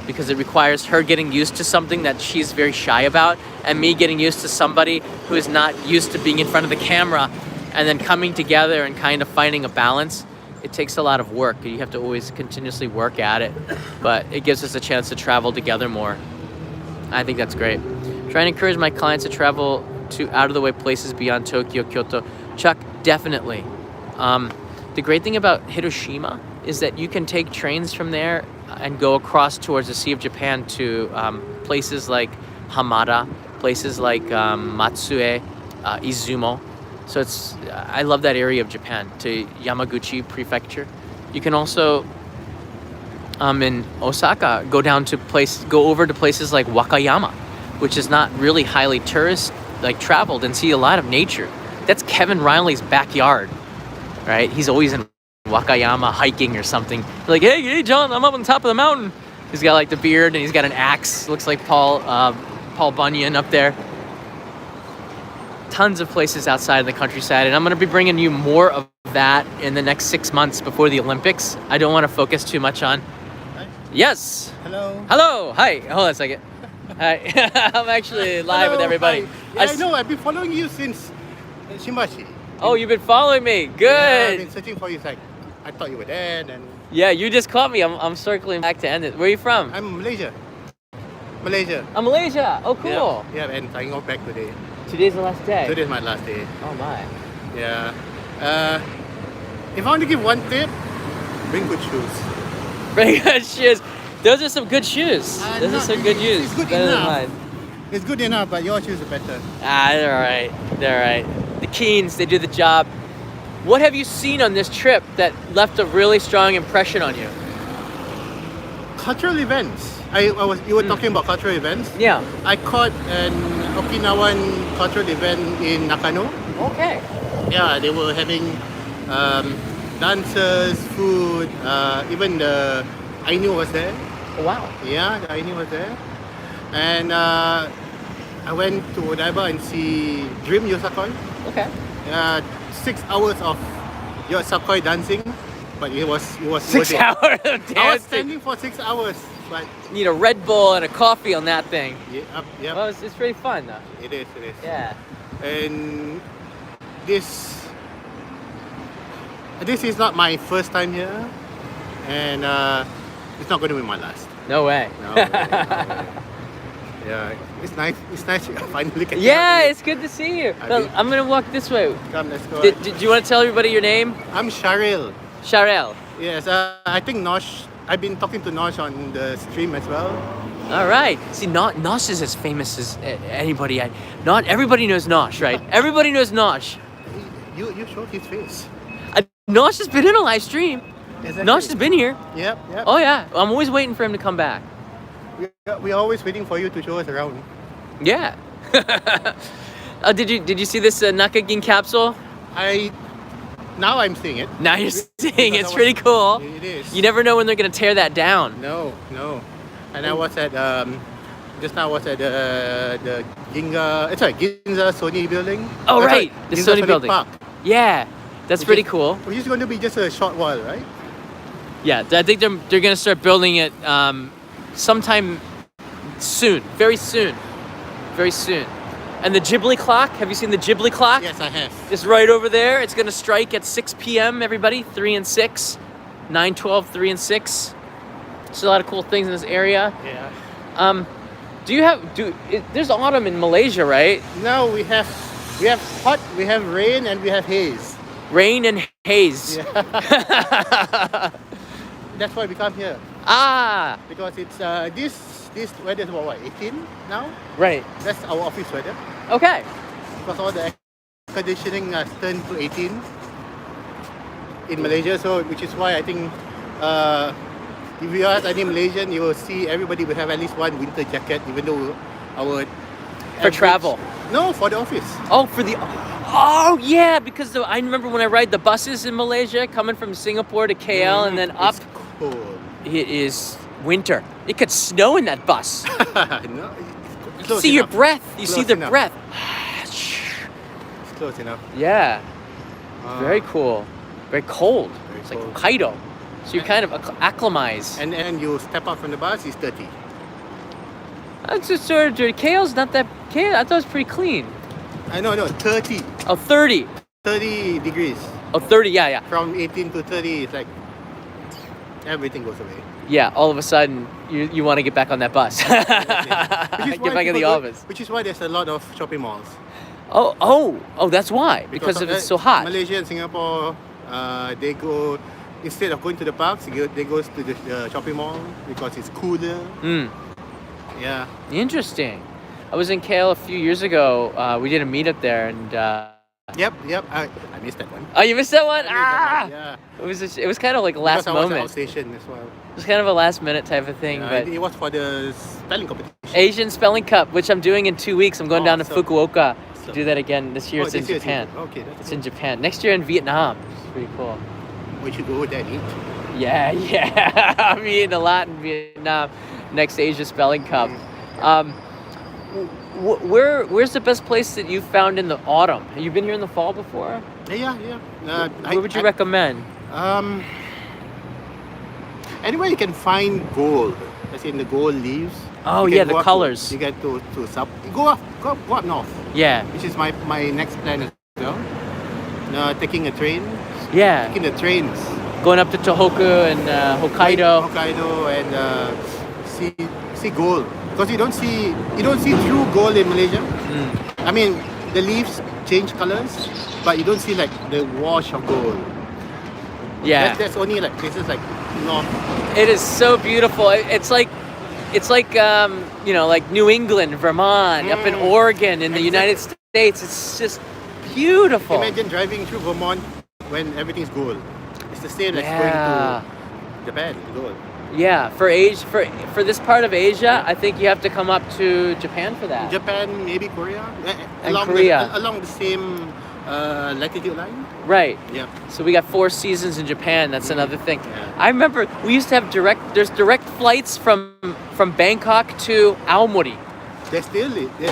because it requires her getting used to something that she's very shy about, and me getting used to somebody who is not used to being in front of the camera, and then coming together and kind of finding a balance. It takes a lot of work. You have to always continuously work at it, but it gives us a chance to travel together more. I think that's great. Try and encourage my clients to travel to out-of-the-way places beyond Tokyo, Kyoto. Chuck, definitely. The great thing about Hiroshima is that you can take trains from there and go across towards the Sea of Japan to places like Hamada, places like Matsue, Izumo. So I love that area of Japan, to Yamaguchi Prefecture. You can also, in Osaka, go over to places like Wakayama, which is not really highly traveled, and see a lot of nature. That's Kevin Riley's backyard, right? He's always in Wakayama hiking or something. Like, hey, John, I'm up on top of the mountain. He's got like the beard, and he's got an axe. Looks like Paul Bunyan up there. Tons of places outside of the countryside, and I'm going to be bringing you more of that in the next 6 months before the Olympics. I don't want to focus too much on. Hi. Yes. Hello. Hi. Hold on a second. Hi. I'm actually live with everybody. Hi. Yeah, I know. I've been following you since Shimbashi. Oh, you've been following me. Good. Yeah, I've been searching for you. Like, I thought you were there. And yeah, you just caught me. I'm circling back to end it. Where are you from? I'm Malaysia. Oh, Malaysia. Oh, cool. Yeah, and I go back today. Today's the last day. Today's my last day. Oh my. Yeah. If I want to give one tip, bring good shoes. Bring good shoes. Those are some good shoes. Those are some good shoes. It's good enough. It's good enough, but your shoes are better. They're all right. They're all right. The Keens, they do the job. What have you seen on this trip that left a really strong impression on you? Cultural events. You were talking about cultural events. Yeah. I caught an Okinawan cultural event in Nakano. Okay. Yeah, they were having dancers, food, even the Ainu was there. Oh, wow. Yeah, the Ainu was there. And I went to Odaiba and see Dream Yosakoi. Okay. 6 hours of Yosakoi dancing, but it was 6 hours of dancing. I was standing for 6 hours. But need a Red Bull and a coffee on that thing. Yeah. Well, it's pretty fun though. It is. Yeah. And this is not my first time here, and it's not going to be my last. No way. No way. Yeah, it's nice. It's nice. Finally catching Yeah, up it's good to see you. I Well, mean- I'm gonna walk this way. with you. Come, let's go. Did you want to tell everybody your name? I'm Sharil. Sharel. Yes, I think Nosh. I've been talking to Nosh on the stream as well. All right. See, Nosh is as famous as anybody. Not everybody knows Nosh, right? Everybody knows Nosh. You showed his face. Nosh has been in a live stream. Exactly. Nosh has been here. Yep. Oh yeah. I'm always waiting for him to come back. We're always waiting for you to show us around. Yeah. Did you see this Nakagin capsule? Now I'm seeing it. Now you're seeing Because it's pretty cool. It is. You never know when they're gonna tear that down. No. And I was at just now I was at the Ginza Sony building. Oh, Sorry, right, the Ginza Sony building. Park. Yeah, that's Which pretty is- cool. Which is going to be just a short while, right? Yeah, I think they're gonna start building it sometime soon, very soon. And the Ghibli clock. Have you seen the Ghibli clock? Yes, I have. It's right over there. It's gonna strike at 6 p.m. Everybody, 3 and 6, 9, 12, 3 and 6. There's a lot of cool things in this area. Yeah. There's autumn in Malaysia, right? Now we have hot, we have rain, and we have haze. Rain and haze. Yeah. That's why we come here, Ah, because it's this weather is about what, 18 now? right. That's our office weather. Okay. Because all the air conditioning has turned to 18 in Malaysia, so which is why I think if you ask any Malaysian, you will see everybody will have at least one winter jacket, even though our For travel. No, for the office. Oh yeah, because I remember when I ride the buses in Malaysia, coming from Singapore to KL and then up. It's cold. It is winter. It could snow in that bus. No, You close see your enough. breath. You see Close the enough. breath. It's close enough. Yeah, Ah. very cool. Very cold. Very It's cold. like Hokkaido. So you kind of acclimatize. And then you step out from the bus, it's 30. That's just sort of dirty. KL's not that. KL, I thought it was pretty clean. I know, 30. Oh, 30. 30 degrees. Oh, 30. Yeah. From 18 to 30, it's like everything goes away. Yeah, all of a sudden, you want to get back on that bus. Which is Get why back in the people go- office. Which is why there's a lot of shopping malls. Oh, that's why. Because of it's so hot. Malaysia and Singapore, they go, instead of going to the parks, they go to the shopping mall because it's cooler. Mm, Yeah. interesting. I was in KL a few years ago. We did a meetup there, and Yep. I missed that one. oh, you missed that one. I missed that one, Ah, Yeah. it was kind of like a last Because I was moment. outstation as well. It was kind of a last minute type of thing. Yeah, But it was for the spelling competition. Asian Spelling Cup, which I'm doing in 2 weeks. I'm going down to Awesome. Fukuoka to Awesome. do that again. This year it's in this year Japan. Okay, that's It's in Japan. Next year in Vietnam. It's pretty cool. We should go there and eat. Yeah. I'm eating a lot in Vietnam. Next Asia Spelling Cup. Where's the best place that you found in the autumn? Have you been here in the fall before? Yeah. Where would you recommend? Anywhere you can find gold, as in the gold leaves. Oh, you yeah, can the go up colors. you get to sub. Go up north, Yeah. which is my next plan as well. Taking a train, Yeah. taking the trains. Going up to Tohoku and Hokkaido. Hokkaido, and see gold, because you don't see true gold in Malaysia. Mm. I mean, the leaves change colors, but you don't see like the wash of gold. Yeah. That's only like places like north. It is so beautiful. It's like like New England, Vermont, up in Oregon, in the United States. It's just beautiful. Imagine driving through Vermont when everything's gold. It's the same as Yeah. going to Japan, gold. Yeah, for this part of Asia, I think you have to come up to Japan for that. Japan, maybe Korea. And Korea. Along the same latitude line. Right. Yeah. So we got 4 seasons in Japan. That's another thing. Yeah. I remember we used to have there's direct flights from Bangkok to Aomori.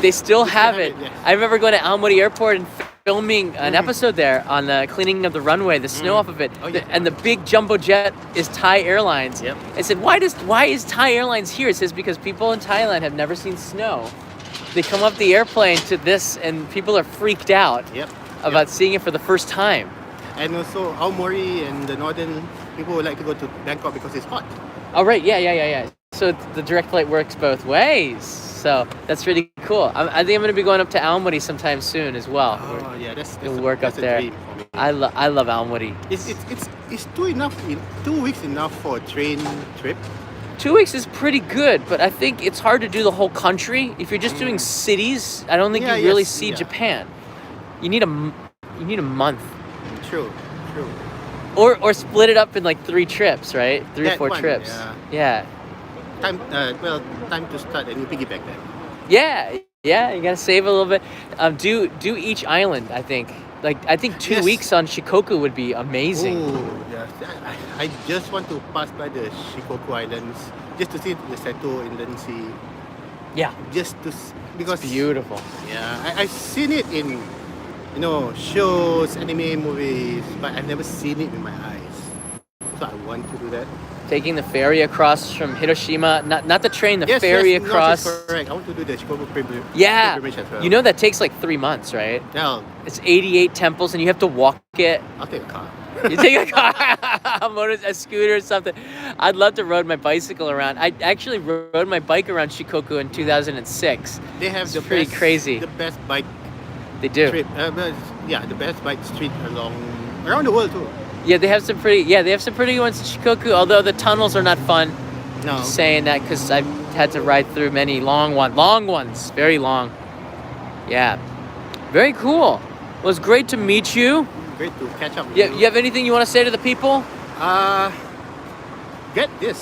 They still have it. Yes. I remember going to Aomori Airport and filming an episode there on the cleaning of the runway, the snow off of it. Oh, yeah. And the big jumbo jet is Thai Airlines. Yep. I said, why is Thai Airlines here? It says because people in Thailand have never seen snow. They come up the airplane to this and people are freaked out Yep. about seeing it for the first time. And also Aomori and the northern people would like to go to Bangkok because it's hot. Oh, right. Yeah. So the direct flight works both ways. So that's really cool. I think I'm going to be going up to Aomori sometime soon as well. Oh yeah, that's We'll work up that's a there. dream for me. I love Aomori. It's 2 weeks enough for a train trip. 2 weeks is pretty good, but I think it's hard to do the whole country. If you're just doing cities, I don't think Yeah, you really yes, see yeah. Japan. You need a month. True. Or split it up in like 3 trips, right? 3 or That 4 one, trips. yeah. Yeah. Time to start and you piggyback that. Yeah, you gotta save a little bit. Do each island, I think. Like, I think 2 Yes. weeks on Shikoku would be amazing. Oh, yeah. I just want to pass by the Shikoku Islands just to see the Seto Inland Sea. Yeah, Just to because beautiful. Yeah, I've seen it in shows, anime movies, but I've never seen it with my eyes. So I want to do that. Taking the ferry across from Hiroshima, not the train, the Yes, ferry yes, no, across. that's correct. I want to do the Shikoku Yeah, pilgrimage as well. you know that takes like 3 months, right? Now, It's 88 temples, and you have to walk it. I'll take a car. You take a car, a scooter or something. I'd love to ride my bicycle around. I actually rode my bike around Shikoku in 2006. They have It's the pretty best, crazy. The best bike They do. trip. The best bike street around the world too. Yeah, they have some pretty good ones in Shikoku, although the tunnels are not fun. No. Just saying that because I've had to ride through many long ones, very long. Yeah, very cool. Well, it's great to meet you. Great to catch up with You have anything you want to say to the people? Get this.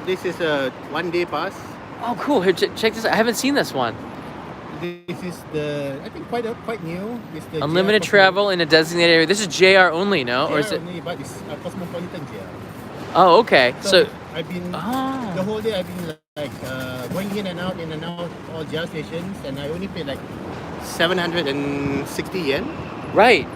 This is a 1-day pass. Oh, cool. Here, check this out. I haven't seen this one. This is I think quite new. It's the Unlimited JR travel in a designated area. This is JR only, no? Or is JR it? only, but it's a cosmopolitan JR. Oh, okay. So, I've been Oh. the whole day. I've been going in and out all JR stations, and I only paid like 760 yen. right.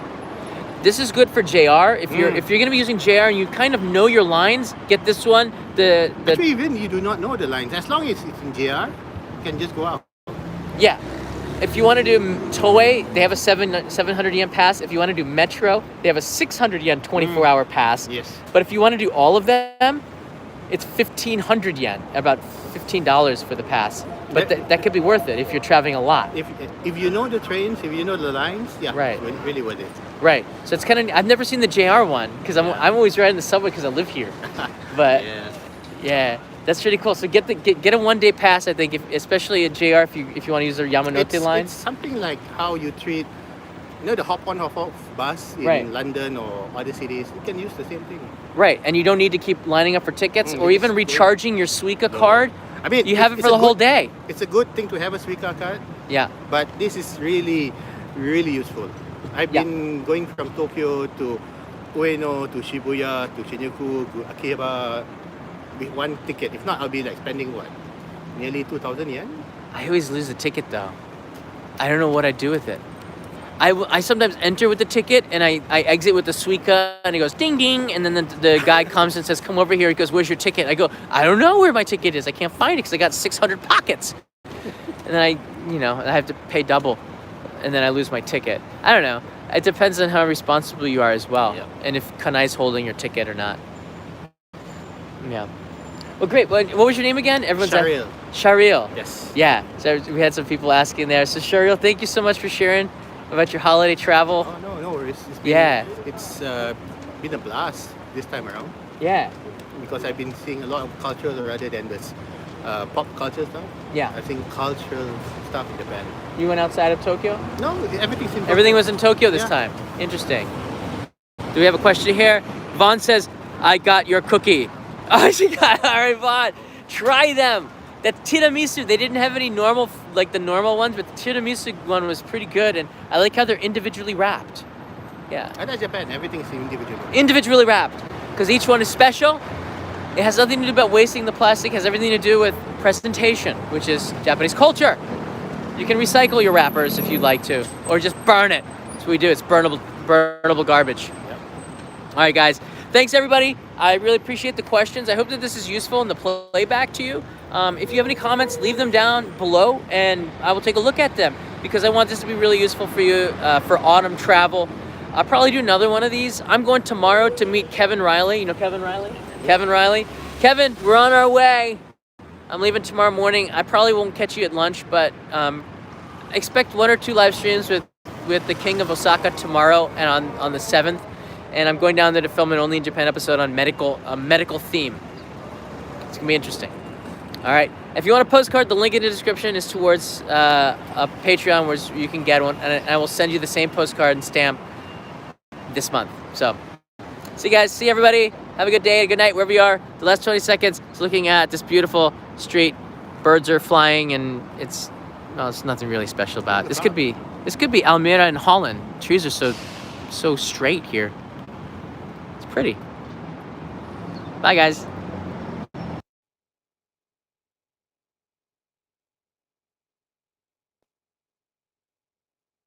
This is good for JR. If you're gonna be using JR and you kind of know your lines, get this one. Actually, even you do not know the lines. As long as it's in JR, you can just go out. Yeah. If you want to do Toei, they have a 700 yen pass. If you want to do Metro, they have a 600 yen 24-hour pass. Yes. But if you want to do all of them, it's 1,500 yen, about $15 for the pass. But that could be worth it if you're traveling a lot. If you know the trains, if you know the lines, yeah, Right. it's really worth it. Right. So it's kind of, I've never seen the JR one because I'm always riding the subway because I live here. But yeah, that's pretty cool. So get a 1-day pass. I think, especially at JR, if you want to use their Yamanote line. It's something like how you treat, the hop on hop off bus in Right. London or other cities. You can use the same thing. Right, and you don't need to keep lining up for tickets or it's even good. recharging your Suica card. I mean, You have it it's for a the whole good- day. It's a good thing to have a Suica card, Yeah. but this is really, really useful. I've Yeah. been going from Tokyo to Ueno to Shibuya to Shinjuku to Akihabara with one ticket. If not, I'll be like spending nearly 2,000 yen. I always lose the ticket though. I don't know what I do with it. I sometimes enter with the ticket and I exit with the Suica and it goes ding ding and then the guy comes and says come over here. He goes, where's your ticket? I go, I don't know where my ticket is. I can't find it because I got 600 pockets. And then I have to pay double and then I lose my ticket. I don't know. It depends on how responsible you are as well. Yep. And if Kanai's holding your ticket or not. Yeah. Well, great. What was your name again? Sharil. Sharil. Yes. Yeah. So we had some people asking there. So Sharil, thank you so much for sharing about your holiday travel. Oh no worries. It's been a blast this time around Yeah. because I've been seeing a lot of cultural rather than this pop culture stuff. Yeah. I think cultural stuff in Japan. You went outside of Tokyo? No, everything's in Everything was in Tokyo this Yeah. time. Interesting. Do we have a question here? Vaughn says, I got your cookie. Oh, she got, all right, Vaughn. Try them. That tiramisu, they didn't have any normal, like the normal ones, but the tiramisu one was pretty good. And I like how they're individually wrapped. Yeah. I like Japan, everything's individual. Individually wrapped. Because each one is special. It has nothing to do about wasting the plastic. It has everything to do with presentation, which is Japanese culture. You can recycle your wrappers if you'd like to, or just burn it. That's what we do. It's burnable garbage. Yep. All right, guys. Thanks, everybody. I really appreciate the questions. I hope that this is useful in the playback to you. If you have any comments, leave them down below, and I will take a look at them because I want this to be really useful for you for autumn travel. I'll probably do another one of these. I'm going tomorrow to meet Kevin Riley. You know Kevin Riley? Kevin Riley. Kevin, we're on our way. I'm leaving tomorrow morning. I probably won't catch you at lunch, but expect 1 or 2 live streams with the King of Osaka tomorrow and on the 7th. And I'm going down there to film an Only in Japan episode on a medical theme. It's gonna be interesting. All right. If you want a postcard, the link in the description is towards a Patreon where you can get one, and I will send you the same postcard and stamp this month. So, see you guys. See everybody. Have a good day, a good night, wherever you are. The last 20 seconds is looking at this beautiful street. Birds are flying, and it's nothing really special about it. This could be Almira in Holland. Trees are so straight here. It's pretty. Bye, guys.